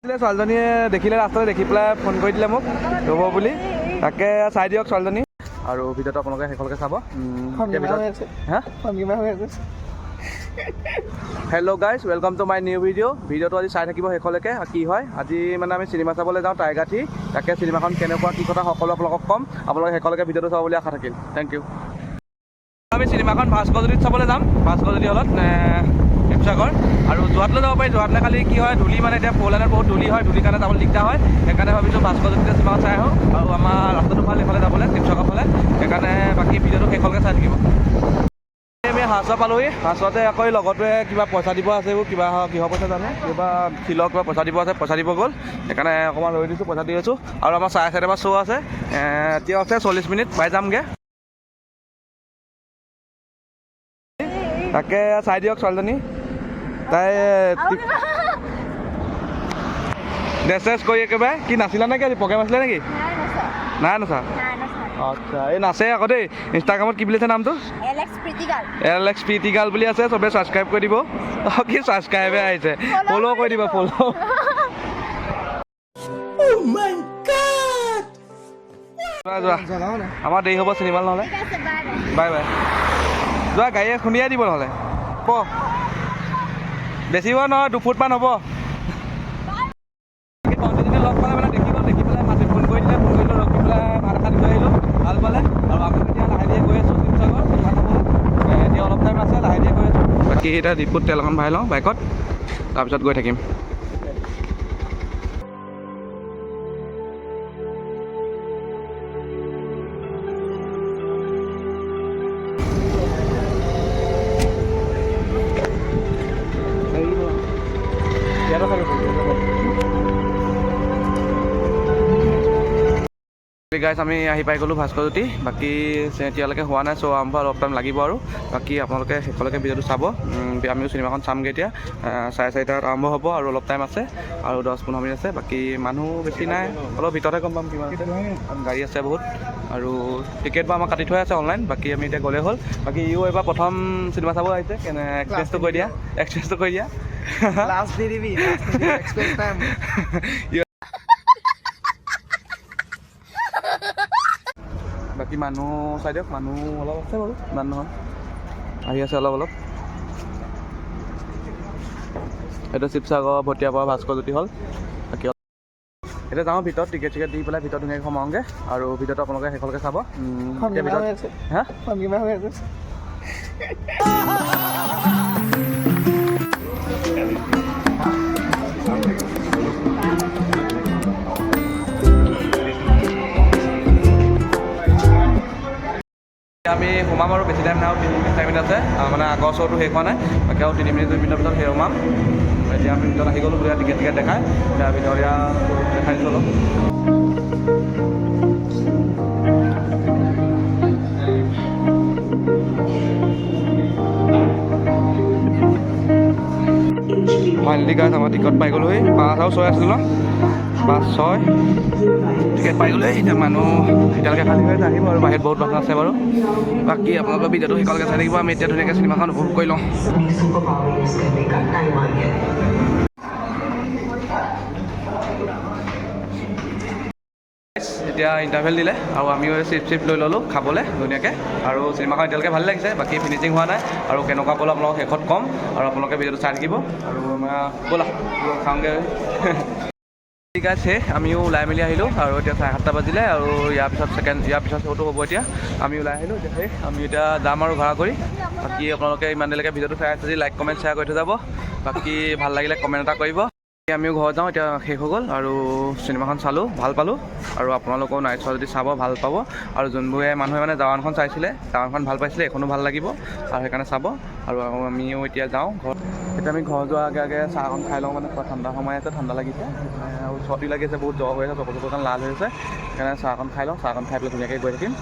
ছোৱালীজনীয়ে দেখিলে ৰাস্তাতে দেখি পেলাই ফোন কৰি দিলে মোক ৰ'ব বুলি তাকে চাই দিয়ক ছোৱালীজনী আৰু ভিডিঅ'টো আপোনালোকে শেষলৈকে চাব hello' guys welcome to my new ভিডিঅ'টো আজি চাই থাকিব শেষলৈকে কি হয় আজি মানে আমি চিনেমা চাবলৈ যাওঁ টাইগাৰ থ্ৰী তাকে চিনেমাখন কেনেকুৱা কি কথা সকলো আপোনালোকক ক'ম আপোনালোকে শেষলৈকে ভিডিঅ'টো চাব বুলি আশা থাকিল থেংক ইউ আমি চিনেমাখন ভাস্কৰজ্যোতিত চাবলৈ যাম ভাস্কৰজ্যোতি হলত শিৱসাগৰ আৰু যোৰহাটলৈ যাব পাৰি যোৰহাটলৈ খালি কি হয় ধূলি মানে এতিয়া ফ'ৰলেনত বহুত ধূলি হয় ধূলিৰ কাৰণে যাবলৈ দিগদাৰ হয় সেইকাৰণে ভাবিছোঁ ভাস্কৰজ্যোতিতে চিনেমাখন চাই আহোঁ আৰু আমাৰ ৰাস্তাটো ভাল এইফালে যাবলৈ শিৱসাগৰ ফালে সেইকাৰণে বাকী ভিডিঅ'টো শেষলৈকে চাই থাকিব আমি হাঁচুৱা পালোহি হাঁচুৱাতে আকৌ লগতে কিবা পইচা দিব আছে এইবোৰ কিবা কিহৰ পইচা জানো কিবা শিলৰ কিবা পইচা দিব আছে পইচা দিব গ'ল সেইকাৰণে অকণমান ৰৈ দিছোঁ পইচা দি আছোঁ আৰু আমাৰ 4:30 পৰা শ্ব' আছে এতিয়া আছে 40 মিনিট পাই যামগৈ তাকে চাই দিয়ক ছোৱালীজনী তাই ড্ৰেছ কৰি একেবাৰে কি নাছিলা নেকি আজি প্ৰগ্ৰেম আছিলে নেকি নাই নাচা আচ্ছা এই নাচে আকৌ দেই ইনষ্টাগ্ৰামত কি বুলি আছে নামটো এলেক্স প্ৰীতিগাল বুলি আছে চবে ছাবস্ক্ৰাইব কৰি দিব কি ছাবস্ক্ৰাইবে আহিছে ফ'ল' কৰি দিব ফ'ল' যোৱা আমাৰ দেৰি হ'ব চিনেমা নহ'লে বাই বাই যোৱা গাড়ীয়ে খুন্দিয়াই দিব নহ'লে ক বেছিব নহয় 2 ফুটমান হ'ব লগ পালে মানে দেখি পেলাই মাতি ফোন কৰি দিলে ফোন কৰিলোঁ ৰখি পেলাই ভাত এসাঁজ লৈ আহিলোঁ ভাল পালে আৰু আমি এতিয়া লাহে ধীৰে গৈ আছোঁ শিৱসাগৰ এতিয়া অলপ টাইম আছে লাহে ধীৰে গৈ আছোঁ বাকী এতিয়া ডিপুত তেল অকণ ভৰাই লওঁ বাইকত তাৰপিছত গৈ থাকিম গাইজ আমি আহি পাই গ'লোঁ ভাস্কৰজ্যোতি বাকী এতিয়ালৈকে হোৱা নাই চ' আৰম্ভ অলপ টাইম লাগিব আৰু বাকী আপোনালোকে শেষলৈকে ভিডিঅ'টো চাব আমিও চিনেমাখন চামগৈ এতিয়া 4:30 আৰম্ভ হ'ব আৰু অলপ টাইম আছে আৰু 10-15 মিনিট আছে বাকী মানুহ বেছি নাই অলপ ভিতৰতে গম পাম কিমান আছে গাড়ী আছে বহুত আৰু টিকেট বা আমাক কাটি থোৱা আছে অনলাইন বাকী আমি এতিয়া গ'লে হ'ল বাকী ইও এবাৰ প্ৰথম চিনেমা চাব আহিছে কেনে এক্সপিৰিয়েঞ্চটো কৈ দিয়া বাকী মানুহ চাই দিয়ক মানুহ অলপ আছে বাৰু ইমান নহয় আহি আছে অলপ এইটো শিৱসাগৰ ভটিয়াপাৰা ভাস্কৰজ্যোতি হ'ল বাকী এতিয়া যাওঁ ভিতৰত টিকেট দি পেলাই ভিতৰত ধুনীয়াকৈ সোমাওঁগৈ আৰু ভিডিঅ'টো আপোনালোকে শেষলৈকে চাব আমি সোমাম আৰু বেছি টাইম নাই আৰু 3 মিনিট আছে মানে আগৰ শ্ব'টো শেষ হোৱা নাই বাকী আৰু 3 মিনিট 2 মিনিটৰ পিছত সেই সোমাম এতিয়া আমি ভিতৰত আহি গ'লোঁ টিকেট দেখাই এতিয়া ভিতৰীয়া দেখাই দিছোঁ অলপ ফাইনেলি গাইজ আমাৰ টিকট পাই গ'লোহি 5 আৰু 6 আছিল ন 5-6 টিকেট পাই গ'লে এতিয়া মানুহ এতিয়ালৈকে খালী হৈ আহিব আৰু বাহিৰত বহুত মানুহ আছে বাৰু বাকী আপোনালোকৰ ভিডিঅ'টো শেষলৈকে চাই থাকিব আমি এতিয়া ধুনীয়াকৈ চিনেমাখন উপভোগ কৰি লওঁ এতিয়া ইণ্টাৰভেল দিলে আৰু আমিও চিপ লৈ ল'লোঁ খাবলৈ ধুনীয়াকৈ আৰু চিনেমাখন এতিয়ালৈকে ভাল লাগিছে বাকী ফিনিচিং হোৱা নাই আৰু কেনেকুৱা পালোঁ আপোনালোকক শেষত ক'ম আৰু আপোনালোকে ভিডিঅ'টো চাই থাকিব আৰু ব'লা চাওঁগৈ ঠিক আছে আমিও ওলাই মেলি আহিলোঁ আৰু এতিয়া 7:30 বাজিলে আৰু ইয়াৰ পিছত শ্ব'টো হ'ব এতিয়া আমি ওলাই আহিলোঁ এতিয়া আমি এতিয়া যাম আৰু ভাড়া কৰি বাকী আপোনালোকে ইমান দেৰিলৈকে ভিডিঅ'টো চাই আছে যদি লাইক কমেণ্ট শ্বেয়াৰ কৰি থৈ যাব বাকী ভাল লাগিলে কমেণ্ট এটা কৰিব আমিও ঘৰত যাওঁ এতিয়া শেষ হৈ গ'ল আৰু চিনেমাখন চালোঁ ভাল পালোঁ আৰু আপোনালোকেও নাই চোৱা যদি চাব ভাল পাব আৰু যোনবোৰে মানুহে মানে জাৱানখন চাইছিলে জাৱানখন ভাল পাইছিলে এইখনো ভাল লাগিব আৰু সেইকাৰণে চাব আৰু আমিও এতিয়া যাওঁ ঘৰত এতিয়া আমি ঘৰ যোৱাৰ আগে চাহখন খাই লওঁ মানে ঠাণ্ডা সময় আছে ঠাণ্ডা লাগিছে আৰু চৰ্দি লাগি আছে বহুত জ্বৰ হৈ আছে চকুৰ লাল হৈ আছে সেইকাৰণে চাহখন খাই লওঁ চাহখন খাই পেলাই ধুনীয়াকৈ গৈ থাকিম